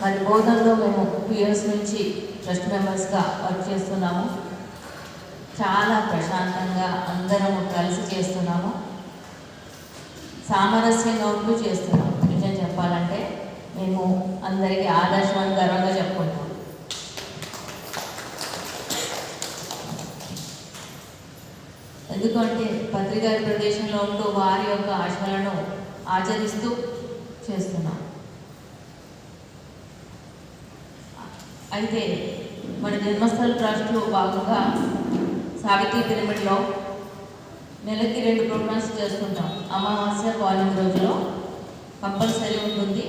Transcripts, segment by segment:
మరి బోధనలో మేము 2 years నుంచి ట్రస్ట్ మెంబర్స్గా వర్క్ చేస్తున్నాము. చాలా ప్రశాంతంగా అందరం కలిసి చేస్తున్నాము. సామరస్యంగా ఉంటూ చేస్తున్నాము. నిజం చెప్పాలంటే మేము అందరికీ ఆదర్శమని గర్వంగా చెప్పుకుంటాం. ఎందుకంటే పత్రికారి ప్రదేశంలో ఉంటూ వారి యొక్క ఆశలను ఆచరిస్తూ చేస్తున్నాం. అయితే మన జన్మస్థల ట్రస్ట్లో భాగంగా సావిత్రి పిరమిడ్లో నెలకి 2 ప్రోగ్రామ్స్ చేసుకుంటాం. అమావాస్య పౌర్ణమి రోజులో కంపల్సరీ ఉంటుంది.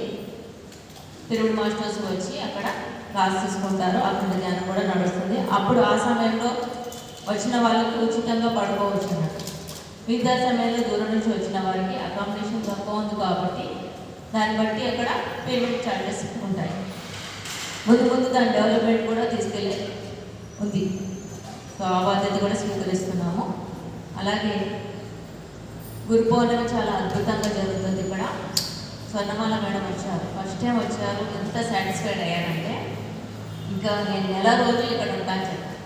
పిరమిడ్ మాస్టర్స్ వచ్చి అక్కడ క్లాస్ తీసుకుంటారు. అక్కడ ధ్యానం కూడా నడుస్తుంది. అప్పుడు ఆ సమయంలో వచ్చిన వాళ్ళకి ఉచితంగా పడుకోవచ్చు అన్నట్టు. మిగతా సమయంలో దూరం నుంచి వచ్చిన వారికి అకామిడేషన్ తక్కువ ఉంది కాబట్టి దాన్ని బట్టి అక్కడ పేమెంట్ ఛార్జెస్ ఉంటాయి. ముందు దాని డెవలప్మెంట్ కూడా తీసుకెళ్ళే ఉంది. సో ఆ బాధ్యత కూడా స్వీకరిస్తున్నాము. అలాగే గురు పౌర్ణమి చాలా అద్భుతంగా జరుగుతుంది. ఇక్కడ స్వర్ణమాల మేడం వచ్చారు. ఫస్ట్ టైం వచ్చారు. ఎంత సాటిస్ఫైడ్ అయ్యారంటే ఇంకా నేను నెల రోజులు ఇక్కడ ఉంటాను చెప్పాను.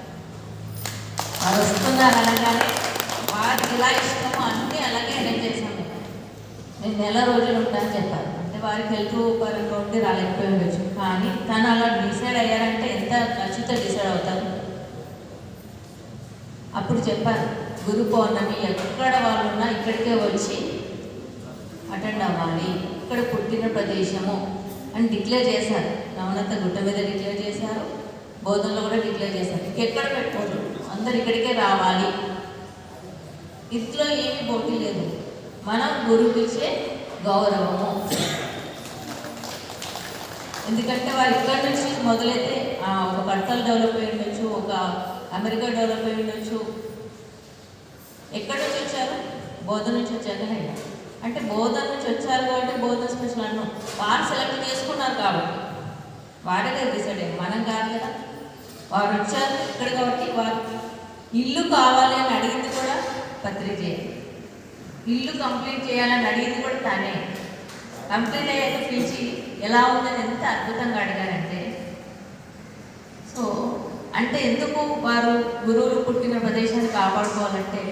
వారు వస్తున్నారు అనగానే వారికి ఇలా ఇష్టమో అన్నీ అలాగే అరేంజ్ చేశాను. నేను నెల రోజులు ఉంటాను చెప్పారు. అంటే వారికి హెల్త్ పరంగా ఉండి రాలేకపోయి ఉండొచ్చు. కానీ తను అలా డిసైడ్ అయ్యారంటే ఎంత ఖచ్చితంగా డిసైడ్ అవుతారు. అప్పుడు చెప్పారు, గురు పౌర్ణమి ఎక్కడ వాళ్ళు ఉన్నా ఇక్కడికే వచ్చి అటెండ్ అవ్వాలి. ఇక్కడ పుట్టిన ప్రదేశము అని డిక్లేర్ చేశారు. నవనత గుట్ట మీద డిక్లేర్ చేశారు. బోధనలో కూడా డిక్లేర్ చేశారు. ఇంకెక్కడ పెట్టుకోరు, అందరు ఇక్కడికే రావాలి. ఇంట్లో ఏమీ పోటీ లేదు. మనం గురువుకి ఇచ్చే గౌరవము. ఎందుకంటే వారు ఇక్కడ నుంచి మొదలైతే ఒక కడతలు డెవలప్ అయి ఉండొచ్చు, ఒక అమెరికా డెవలప్ అయి ఉండొచ్చు. ఎక్కడి నుంచి వచ్చారు? బోధన నుంచి వచ్చాక. అంటే బోధన నుంచి వచ్చారు కాబట్టి బోధన స్పెషల్ అన్నాం. వారు సెలెక్ట్ చేసుకున్నారు కాబట్టి వారే డిసైడ్ అయ్యారు, మనం కాదు కదా. వారు వచ్చారు ఇక్కడ కాబట్టి వారు ఇల్లు కావాలి అని అడిగింది కూడా పత్రికే. ఇల్లు కంప్లీట్ చేయాలని అడిగింది కూడా తానే. కంప్లీట్ అయ్యాక పిలిచి ఎలా ఉందని ఎంత అద్భుతంగా అడిగారంటే, సో అంటే ఎందుకు వారు గురువులు పుట్టిన ప్రదేశాన్ని కాపాడుకోవాలంటే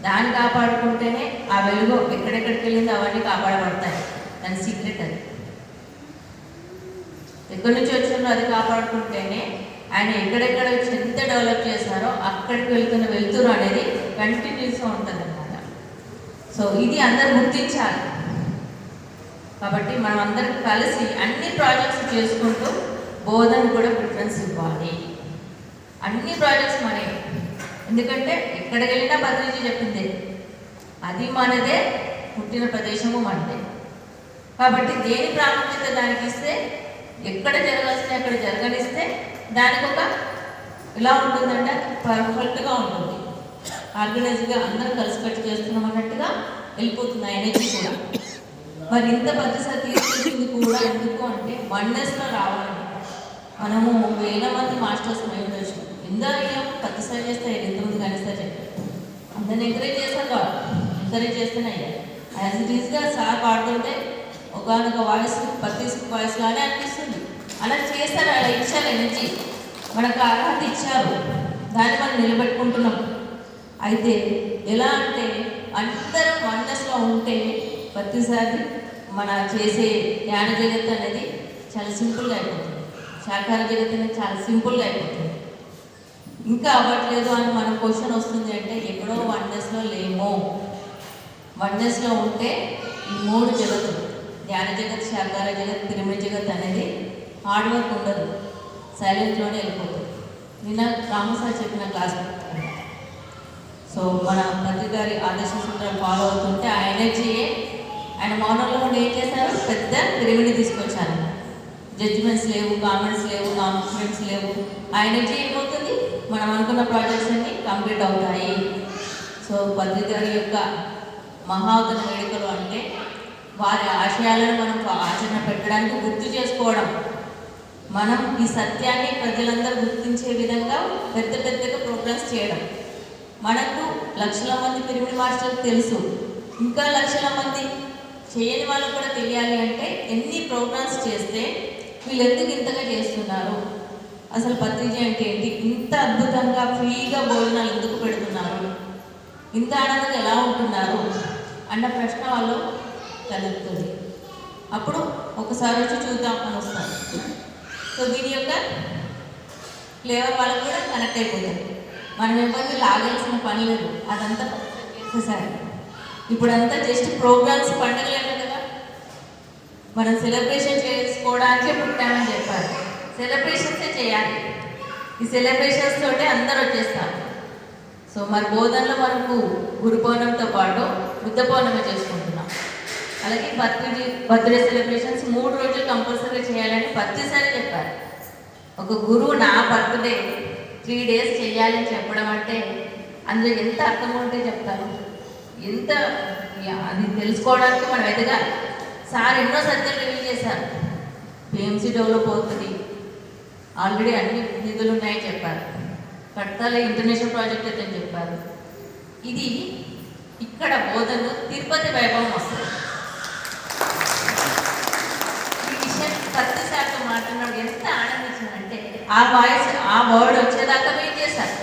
దాన్ని కాపాడుకుంటేనే ఆ వెలుగు ఎక్కడెక్కడికి వెళ్ళిందో అవన్నీ కాపాడబడతాయి. దాని సీక్రెట్ అది. ఎక్కడి నుంచి వచ్చిందో అది కాపాడుకుంటేనే ఆయన ఎక్కడెక్కడ ఎంత డెవలప్ చేశారో అక్కడికి వెళ్తురు అనేది కంటిన్యూస్గా ఉంటుంది అన్నమాట. సో ఇది అందరు గుర్తించాలి. కాబట్టి మనం అందరం కలిసి అన్ని ప్రాజెక్ట్స్ చేసుకుంటూ బోధన కూడా ప్రిఫరెన్స్ ఇవ్వాలి. అన్ని ప్రాజెక్ట్స్ మనవి. ఎందుకంటే ఎక్కడికి వెళ్ళినా భద్రజీ చెప్పింది అది మనదే, పుట్టిన ప్రదేశము మనదే. కాబట్టి దేని ప్రాముఖ్యత దానికి ఇస్తే, ఎక్కడ జరగాల్సిన అక్కడ జరగనిస్తే దానికి ఒక ఇలా ఉంటుందంటే పర్ఫెక్ట్గా ఉంటుంది. ఆర్గనైజ్గా అందరం కలిసికట్టు చేస్తున్నాం అన్నట్టుగా వెళ్ళిపోతుంది ఎనర్జీ కూడా. మరి ఇంత పద్ధతి తీసుకొచ్చింది కూడా ఎందుకు అంటే వన్నెస్లో రావాలి. మనము 1000 మంది మాస్టర్స్ అయి ఉండొచ్చు. ఎందరో ప్రతిసారి చేస్తే ఎంతమంది కనిస్తారు చెప్పారు. అందరిని ఎంకరేజ్ చేశారు కాదు, ఎంకరేజ్ చేస్తేనే అయ్యారు. యాజ్ ఇట్ ఈస్గా సార్ పాడుతుంటే ఒకనొక వాయిస్ ప్రతి వాయిస్ లానే అనిపిస్తుంది. అలా చేస్తారు, అలా ఇచ్చారు ఎనర్జీ, మనకు అర్హత ఇచ్చారు. దాన్ని మనం నిలబెట్టుకుంటున్నాం. అయితే ఎలా అంటే అందరం వన్నెస్లో ఉంటే ప్రతిసారి మన చేసే జ్ఞాన జగత్ అనేది చాలా సింపుల్గా అయిపోతుంది. శాకాహార జగత్ అనేది చాలా సింపుల్గా అయిపోతుంది. ఇంకా అవ్వట్లేదు అని మన క్వశ్చన్ వస్తుంది అంటే ఎక్కడో వన్నెస్లో లేమో. వన్నెస్లో ఉంటే ఈ 3 జగత్తులు, జ్ఞాన జగత్, శాకాహార జగత్, పిరమిడ్ జగత్ అనేది హార్డ్ వర్క్ ఉండదు, సైలెంట్లోనే వెళ్ళిపోతుంది. నిన్న రామసార్ చెప్పిన క్లాస్. సో మన పత్రికారి ఆదేశ సూత్రాలు ఫాలో అవుతుంటే ఆ ఎనర్జీయే ఆయన మౌనంలో ఉండి ఏం చేశారు, పెద్ద పిరమిడ్ తీసుకొచ్చారు. జడ్జిమెంట్స్ లేవు, కామెంట్స్ లేవు, కాన్ఫిడెన్స్ లేవు. ఆ ఎనర్జీ ఏమవుతుంది, మనం అనుకున్న ప్రాజెక్ట్స్ అన్ని కంప్లీట్ అవుతాయి. సో పత్రికారి యొక్క మహావతన వేడుకలు అంటే వారి ఆశయాలను మనం ఆచరణ పెట్టడానికి గుర్తు చేసుకోవడం. మనం ఈ సత్యాన్ని ప్రజలందరూ గుర్తించే విధంగా పెద్దగా ప్రోగ్రామ్స్ చేయడం. మనకు లక్షల మంది పిరమిడ్ మాస్టర్లకు తెలుసు, ఇంకా లక్షల మంది చేయని వాళ్ళకు కూడా తెలియాలి అంటే ఎన్ని ప్రోగ్రామ్స్ చేస్తే వీళ్ళు ఎందుకు ఇంతగా చేస్తున్నారు, అసలు పత్రిజీ అంటే ఏంటి, ఇంత అద్భుతంగా ఫ్రీగా భోజనాలు ఎందుకు పెడుతున్నారు, ఇంత ఆనందంగా ఎలా ఉంటున్నారు అన్న ప్రశ్న వాళ్ళు కలుగుతుంది. అప్పుడు ఒకసారి వచ్చి చూద్దాం అని వస్తారు. సో దీని యొక్క ఫ్లేవర్ వాళ్ళకు కూడా కనెక్ట్ అయిపోతుంది. మనం ఎవరిని లాగాల్సిన పని లేదు, అదంతా చేసేసారు. ఇప్పుడంతా జస్ట్ ప్రోగ్రామ్స్, పండుగలేము కదా, మనం సెలబ్రేషన్ చేసుకోవడానికే పుట్టామని చెప్పారు. సెలబ్రేషన్సే చేయాలి. ఈ సెలబ్రేషన్స్ తోటే అందరూ వచ్చేస్తారు. సో మరి బోధనలో మనకు గురు పౌర్ణమితో పాటు బుద్ధ పౌర్ణమి చేసుకుంటున్నాం. అలాగే బర్త్డే సెలబ్రేషన్స్ 3 రోజులు కంపల్సరీ చేయాలని ప్రతిసారి చెప్పారు. ఒక గురువు నా బర్త్డే 3 days చేయాలని చెప్పడం అంటే అందులో ఎంత అర్థం ఉంటే చెప్తాను, ఎంత అది తెలుసుకోవడానికి మనం ఎదగాలి. సార్ ఎన్నో సబ్జెక్టులు రివ్యూ చేశారు. పిఎంసీ డెవలప్ అవుతుంది, ఆల్రెడీ అన్ని నిధులు ఉన్నాయని చెప్పారు. కడతాల ఇంటర్నేషనల్ ప్రాజెక్ట్ అయితే చెప్పారు. ఇది ఇక్కడ బోధన తిరుపతి వైభవం వస్తుంది. ఈ విషయం ప్రతిసారితో మాట్లాడినప్పుడు ఎంత ఆనందించానంటే ఆ వాయిస్, ఆ వర్డ్ వచ్చేదాకా వెయిట్ చేశారు.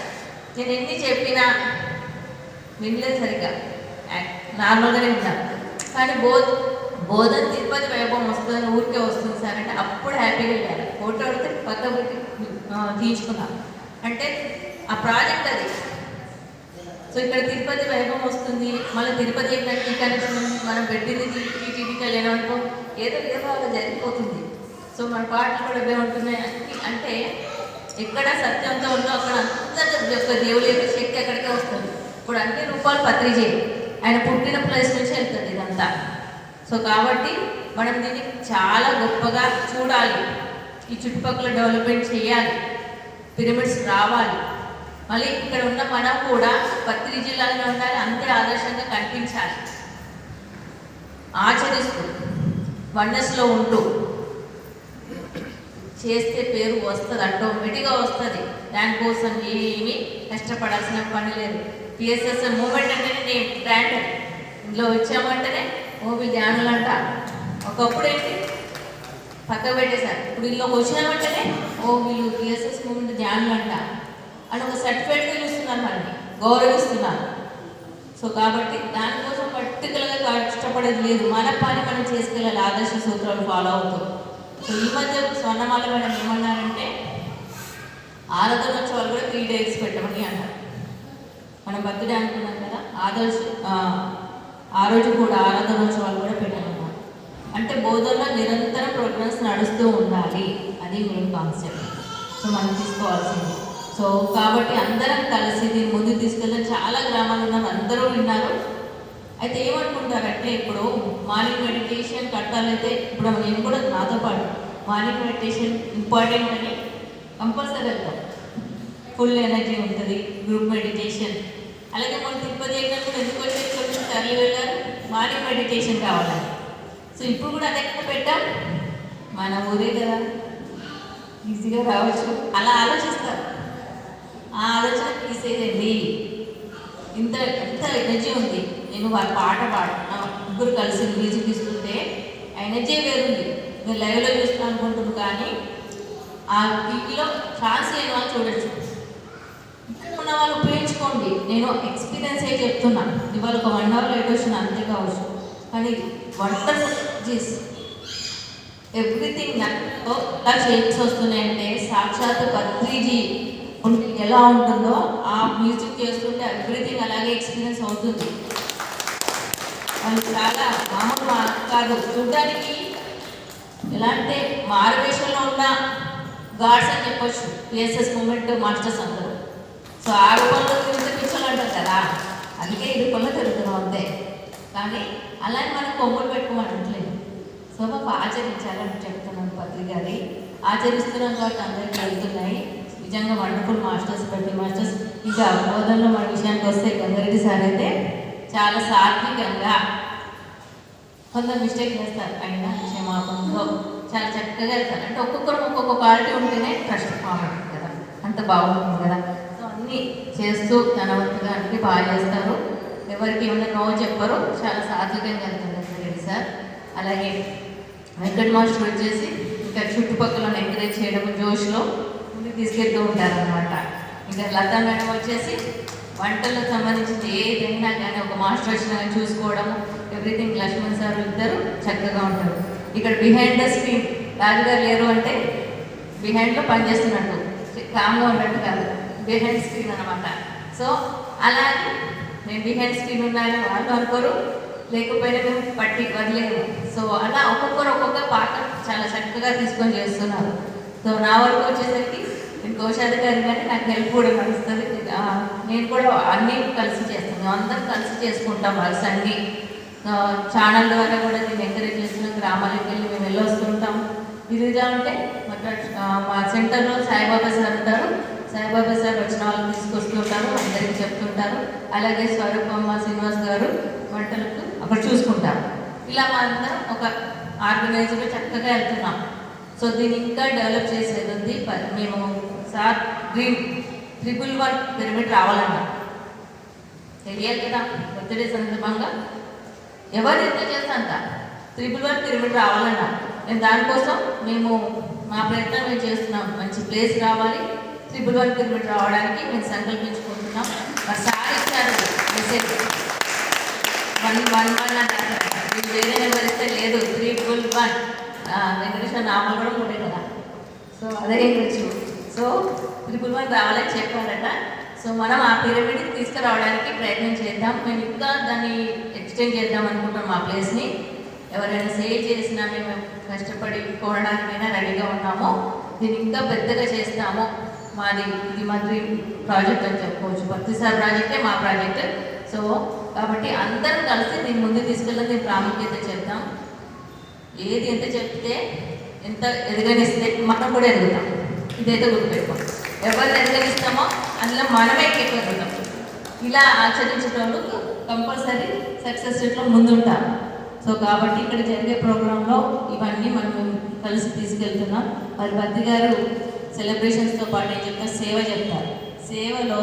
నేను ఎన్ని చెప్పినా వినలేదు సరిగ్గా, నార్మల్గానే విన్నాను. కానీ బోధన తిరుపతి వైభవం వస్తుందని ఊరికే వస్తుంది సార్ అంటే అప్పుడు హ్యాపీగా వెళ్ళారు. ఫోటో అడితే పక్క పెట్టి తీసుకున్నాను. అంటే ఆ ప్రాజెక్ట్ అది. సో ఇక్కడ తిరుపతి వైభవం వస్తుంది, మళ్ళీ తిరుపతి ఏంటంటే ఈ కనెక్షన్ మనం పెట్టింది టీటీడీ కళ్యాణం అనుకో, ఏదో అలా జరిగిపోతుంది. సో మన పాటలు కూడా ఇవే ఉంటున్నాయి. అంటే ఎక్కడ సత్యంతో ఉందో అక్కడ అందరి యొక్క దేవుడి యొక్క శక్తి ఎక్కడికే వస్తుంది. ఇప్పుడు అన్ని రూపాయలు పత్రిజీ, ఆయన పుట్టిన ప్లేస్ నుంచి వెళ్తుంది ఇదంతా. సో కాబట్టి మనం దీన్ని చాలా గొప్పగా చూడాలి. ఈ చుట్టుపక్కల డెవలప్మెంట్ చేయాలి, పిరమిడ్స్ రావాలి. మళ్ళీ ఇక్కడ ఉన్న మనం కూడా పత్రిజీలాగానే ఉండాలి, అంతే ఆదర్శంగా కనిపించాలి. ఆచరిస్తూ వన్నెస్లో ఉంటూ చేస్తే పేరు వస్తుంది, ఆటోమేటిక్గా వస్తుంది. దానికోసం ఏమీ కష్టపడాల్సిన పని లేదు. పిఎస్ఎస్ మూమెంట్ అంటేనే నేను బ్రాండ్, ఇందులో వచ్చామంటేనే వీళ్ళు ధ్యానులు అంట. ఒకప్పుడు ఏంటి పక్క పెట్టేశారు, ఇప్పుడు ఇందులోకి వచ్చినామంటేనే వీళ్ళు పిఎస్ఎస్ మూమెంట్ ధ్యానులు అంట అని ఒక సర్టిఫికేట్ చూస్తున్నారు, మనల్ని గౌరవిస్తున్నారు. సో కాబట్టి దానికోసం పర్టికులర్గా కష్టపడేది లేదు, మన పని మనం చేసుకెళ్ళాలి, ఆదర్శ సూత్రాలు ఫాలో అవుతూ. సో ఈ మధ్య స్వర్ణమాల మేడం ఏమన్నారంటే ఆరాధనోత్సవాలు కూడా 3 days పెట్టమని అన్నారు. మనం బర్త్డే అనుకున్నాం కదా, ఆ రోజు కూడా ఆరాధనోత్సవాలు కూడా పెట్టమన్నారు. అంటే బోధనలో నిరంతరం ప్రోగ్రామ్స్ నడుస్తూ ఉండాలి, అది మెయిన్ కాన్సెప్ట్. సో మనం తీసుకోవాల్సింది. సో కాబట్టి అందరం కలిసి దీన్ని ముందుకు తీసుకెళ్ళడం, చాలా గ్రామాలు ఉన్నారు, అందరూ విన్నారు. అయితే ఏమనుకుంటారంటే ఇప్పుడు మార్నింగ్ మెడిటేషన్ కట్టాలైతే ఇప్పుడు నేను కూడా నాతో పాటు మార్నింగ్ మెడిటేషన్ ఇంపార్టెంట్ అని కంపల్సరీ వెళ్తాం. ఫుల్ ఎనర్జీ ఉంటుంది, గ్రూప్ మెడిటేషన్. అలాగే మన తిరుపతి కూడా ఎందుకు వచ్చి తరలి వెళ్ళారు, మార్నింగ్ మెడిటేషన్ కావాలని. సో ఇప్పుడు కూడా అదే పెట్టాం, మన ఊరే కదా, ఈజీగా రావచ్చు అలా ఆలోచిస్తారు. ఆ ఆలోచన తీసేదండి. ఎంత ఎనర్జీ ఉంది. నేను వాళ్ళ పాట ముగ్గురు కలిసి మ్యూజిక్ ఇస్తుంటే ఆ ఎనర్జీ వేరుంది. మీరు లైవ్లో చూస్తాను అనుకుంటున్నారు, కానీ ఆ టీవీలో ఛాన్స్ లేని వాళ్ళు చూడొచ్చు. ఇక్కడ ఉన్న వాళ్ళు ఉపయోగించుకోండి. నేను ఎక్స్పీరియన్స్ అయ్యి చెప్తున్నాను. ఇవాళ ఒక 1 hour లేట్ వచ్చిన అంతే కావచ్చు, కానీ వండర్ఫుల్ జీస్ ఎవ్రీథింగ్ ఎలా చేంజ్ వస్తున్నాయంటే సాక్షాత్ పత్రిజీ ఎలా ఉంటుందో ఆ మ్యూజిక్ చేస్తుంటే ఎవ్రీథింగ్ అలాగే ఎక్స్పీరియన్స్ అవుతుంది. వాళ్ళు చాలా మామూలు కాదు, చూడడానికి ఎలా అంటే మారువేషంలో ఉన్న గాడ్స్ అని చెప్పొచ్చు పిఎస్ఎస్ మూమెంట్ మాస్టర్స్ అందరూ. సో ఆ రూపంలో తిరుగుతూ పిచ్చలు అంటారు కదా, అందుకే ఈ రూపంలో తిరుగుతున్నాం అంతే. కానీ అలానే మనం కొమ్ములు పెట్టుకోమనట్లేదు. సో మాకు ఆచరించాలని చెప్తున్నాను పత్రికది. ఆచరిస్తున్నాం కాబట్టి అందరికీ వెళ్తున్నాయి. నిజంగా వండర్ఫుల్ మాస్టర్స్, ప్రతి మాస్టర్స్. ఇంకా బోధనలో మన విషయానికి వస్తే గంగారెడ్డి సార్ అయితే చాలా సాత్వికంగా, కొందరు మిస్టేక్ చేస్తారు, అయినా క్షమాపణలో చాలా చక్కగా వెళ్తారు. అంటే ఒక్కొక్కరు ఒక్కొక్క క్వాలిటీ ఉంటేనే ట్రస్ట్ ఫామ్ అవుతుంది కదా, అంత బాగుంటుంది కదా. సో అన్నీ చేస్తూ ధనవంతుగా అన్నీ బాగా చేస్తారు, ఎవరికి ఏమైనా నో చెప్పరు, చాలా సాత్వికంగా వెళ్తారు గంగారెడ్డి సార్. అలాగే వెంకట మాస్టర్ వచ్చేసి ఇంకా చుట్టుపక్కల ఎంకరేజ్ చేయడం జోష్లో ముందుకు తీసుకెళ్తూ ఉంటారనమాట. ఇంకా లతా మేడం వచ్చేసి వంటలకు సంబంధించిన ఏదైనా కానీ ఒక మాస్టర్ వచ్చినా కానీ చూసుకోవడము ఎవ్రీథింగ్. లక్ష్మణ్ సార్ ఇద్దరు చక్కగా ఉంటారు. ఇక్కడ బిహైండ్ ద స్క్రీన్ రాజుగారు లేరు అంటే బిహైండ్లో పనిచేస్తున్నట్టు, కామ్గా ఉన్నట్టు కాదు, బిహైండ్ స్క్రీన్ అనమాట. సో అలాగే నేను బిహైండ్ స్క్రీన్ ఉన్నాను వాళ్ళు అనుకోరు, లేకపోయినా మేము పట్టి వదిలేము. సో అలా ఒక్కొక్కరు ఒక్కొక్క పాత్ర చాలా చక్కగా తీసుకొని చేస్తున్నారు. సో నా వరకు వచ్చేసరికి నేను కోశాధికారి కానీ నాకు హెల్ప్ కూడా నడుస్తుంది. నేను కూడా అన్నీ కలిసి చేస్తాను, అందరం కలిసి చేసుకుంటాం వర్క్స్ అన్నీ. ఛానల్ ద్వారా కూడా నేను ఎంకరేజ్ చేస్తున్నాం, గ్రామాలకు వెళ్ళి మేము వెళ్ళొస్తుంటాం. ఇదిగా ఉంటే మా సెంటర్లో సాయిబాబా సార్ ఉంటారు, సాయిబాబా సార్ వచ్చిన వాళ్ళని తీసుకొస్తుంటారు, అందరికీ చెప్తుంటారు. అలాగే స్వరూపమ్మ శ్రీనివాస్ గారు వంటలకు అక్కడ చూసుకుంటారు. ఇలా మా అందరం ఒక ఆర్గనైజర్గా చక్కగా వెళ్తున్నాం. సో దీన్ని ఇంకా డెవలప్ చేసేది ఉంది. మేము సార్ గ్రీన్ 111 పిరమిడ్ రావాలన్నా తెలియాలి కదా, బర్త్డే సందర్భంగా ఎవరు ఎంత చేస్తంత 111 పిరమిడ్ రావాలన్నా నేను దానికోసం మేము మా ప్రయత్నం మేము చేస్తున్నాం. మంచి ప్లేస్ రావాలి, 111 పిరమిడ్ రావడానికి మేము సంకల్పించుకుంటున్నాం. మా సార్ ఇచ్చారు మెసేజ్ 111 అంటారు, మీరు వేరే నెంబర్ ఇస్తే లేదు 311 వెంకటేశ్వర నామాలు కూడా ఉండే కదా. సో అదే వచ్చు. సో 111 రావాలని చెప్పారట. సో మనం ఆ పిరమిడ్కి తీసుకురావడానికి ప్రయత్నం చేద్దాం. మేము ఇంకా దాన్ని ఎక్స్టెండ్ చేద్దాం అనుకుంటాం మా ప్లేస్ని. ఎవరైనా సేవ్ చేసినా మేము కష్టపడి కోరడానికైనా రెడీగా ఉన్నాము. దీన్ని ఇంకా పెద్దగా చేస్తాము. ఇది మా డ్రీమ్ ప్రాజెక్ట్ అని చెప్పుకోవచ్చు. ప్రతిసారి ప్రాజెక్టే మా ప్రాజెక్ట్. సో కాబట్టి అందరం కలిసి దీన్ని ముందు తీసుకెళ్ళి దీని ప్రాముఖ్యత చెప్తాం. ఏది ఎంత చెప్తే ఎంత ఎదగనిస్తే మనం కూడా ఎదుగుతాం. ఇదైతే గుర్తుపెట్టుకోం. ఎవరు ఎదగనిస్తామో అందులో మనమే ఎదుగుతాం. ఇలా ఆచరించడంలో కంపల్సరీ సక్సెస్ రేట్లో ముందుంటాం. సో కాబట్టి ఇక్కడ జరిగే ప్రోగ్రాంలో ఇవన్నీ మనం కలిసి తీసుకెళ్తున్నాం. మరి భద్రి గారు సెలబ్రేషన్స్తో పాటు ఏం చెప్తారు, సేవ చెప్తారు. సేవలో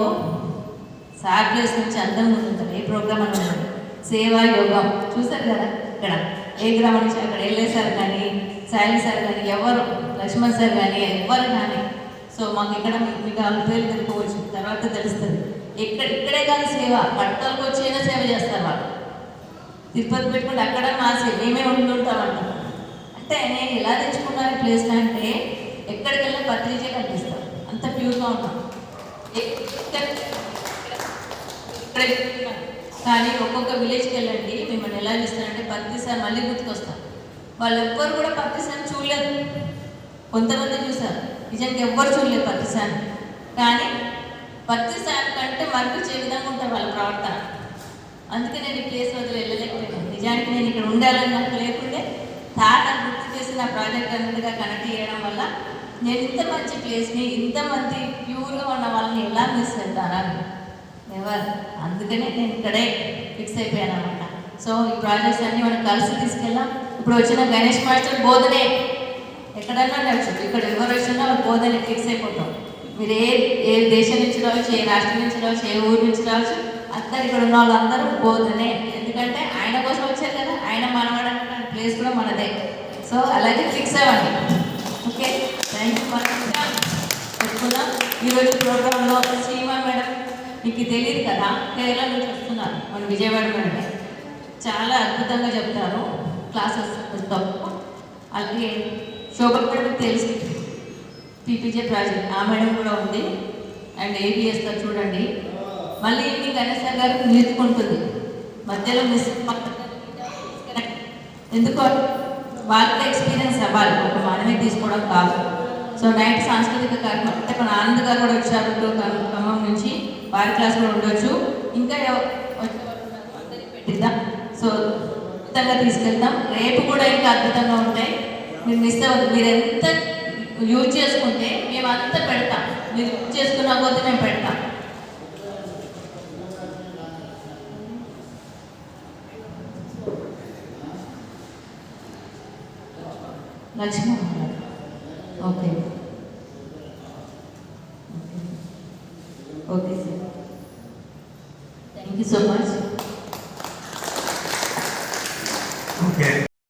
సార్ ప్లేస్ నుంచి అందరం ముందుంటారు. ఏ ప్రోగ్రామ్ అని ఉంటుంది, సేవా యోగం చూసారు కదా. ఇక్కడ ఏ గ్రామం నుంచి అక్కడ వెళ్ళేసారు కానీ సాయి సార్ కానీ ఎవరు లక్ష్మణ్ సార్ కానీ ఎవరు కానీ. సో మాకు ఇక్కడ మీకు వాళ్ళ పేర్లు తెలుసుకోవచ్చు, తర్వాత తెలుస్తుంది. ఇక్కడే కానీ సేవ పట్టాలకు వచ్చైనా సేవ చేస్తారు వాళ్ళు. తిరుపతి పెట్టుకుంటే అక్కడ మా సేవ మేమే ఉంటుంటామంట. అంటే నేను ఎలా తెచ్చుకున్నాను ప్లేస్లో అంటే ఎక్కడికి వెళ్ళినా పత్రికే కనిపిస్తాను, అంత ప్యూర్గా ఉంటాం. కానీ ఒక్కొక్క విలేజ్కి వెళ్ళండి మిమ్మల్ని ఎలా చూస్తారంటే ప్రతిసారి మళ్ళీ గుర్తుకొస్తాం. వాళ్ళు ఎవ్వరు కూడా ప్రతిసారి చూడలేదు. కొంతమంది చూసారు, నిజానికి ఎవ్వరు చూడలేదు ప్రతిసారి. కానీ ప్రతిసారి కంటే మరిపించే విధంగా ఉంటారు వాళ్ళ ప్రవర్తన. అందుకే నేను ఈ ప్లేస్ వదిలి వెళ్ళలేకపోయాను. నిజానికి నేను ఇక్కడ ఉండాలని నాకు లేకుండే తాత గుర్తు చేసి నా ప్రాజెక్ట్ అన్నట్టుగా కనెక్ట్ చేయడం వల్ల నేను ఇంత మంచి ప్లేస్ని ఇంతమంది ప్యూర్గా ఉన్న వాళ్ళని ఎలా మిస్ వెళ్తానని ఎవరు. అందుకనే నేను ఇక్కడే ఫిక్స్ అయిపోయాను అనమాట. సో ఈ ప్రాజెక్ట్స్ అన్నీ మనం కలిసి తీసుకెళ్ళాం. ఇప్పుడు వచ్చిన గణేష్ మాస్టర్ బోధనే ఎక్కడన్నా నచ్చు, ఇక్కడ ఎవరు వచ్చినా బోధనే ఫిక్స్ అయిపోతాం. మీరు ఏ దేశం నుంచి రావచ్చు, ఏ రాష్ట్రం నుంచి రావచ్చు, ఏ ఊరు నుంచి రావచ్చు, అందరు ఇక్కడ ఉన్న వాళ్ళందరూ బోధనే. ఎందుకంటే ఆయన కోసం వచ్చారు కదా, ఆయన మనవాడన్న ప్లేస్ కూడా మనదే. సో అలాగే ఫిక్స్ అవ్వండి. Okay, thank you. మనం చెప్పుకుందాం. ఈరోజు ప్రోగ్రాంలో శ్రీమా మేడం మీకు తెలియదు కదా, కేరళ నుంచి వస్తున్నారు మన విజయవాడ మేడం. చాలా అద్భుతంగా చెప్తారు క్లాసెస్. అలాగే శోభ మేడం తెలుసు, పీపీజే ప్రాజెక్ట్ ఆ మేడం కూడా ఉంది. అండ్ ఏబిఎస్తో చూడండి. మళ్ళీ ఈవినింగ్ గణేష్ గారికి నిలుచుకుంటుంది మధ్యలో మిస్. ఎందుకో వాళ్ళకి ఎక్స్పీరియన్స్ అవ్వాలి, ఒక మనమే తీసుకోవడం కాదు. సో నైట్ సాంస్కృతిక కార్యక్రమం అంటే మన ఆనంద్ గారు కూడా వచ్చారు ఖమ్మం నుంచి, వారి క్లాస్ కూడా ఉండొచ్చు. ఇంకా అందరికి పెట్టిద్దాం. సో అద్భుతంగా తీసుకెళ్తాం. రేపు కూడా ఇంకా అద్భుతంగా ఉంటాయి. మీరు మిస్ అవ్వదు. మీరు ఎంత యూజ్ చేసుకుంటే మేము అంతా పెడతాం. మీరు యూజ్ చేసుకున్న కొద్దీ మేము పెడతాం. Lakshmi okay okay sir, thank you so much.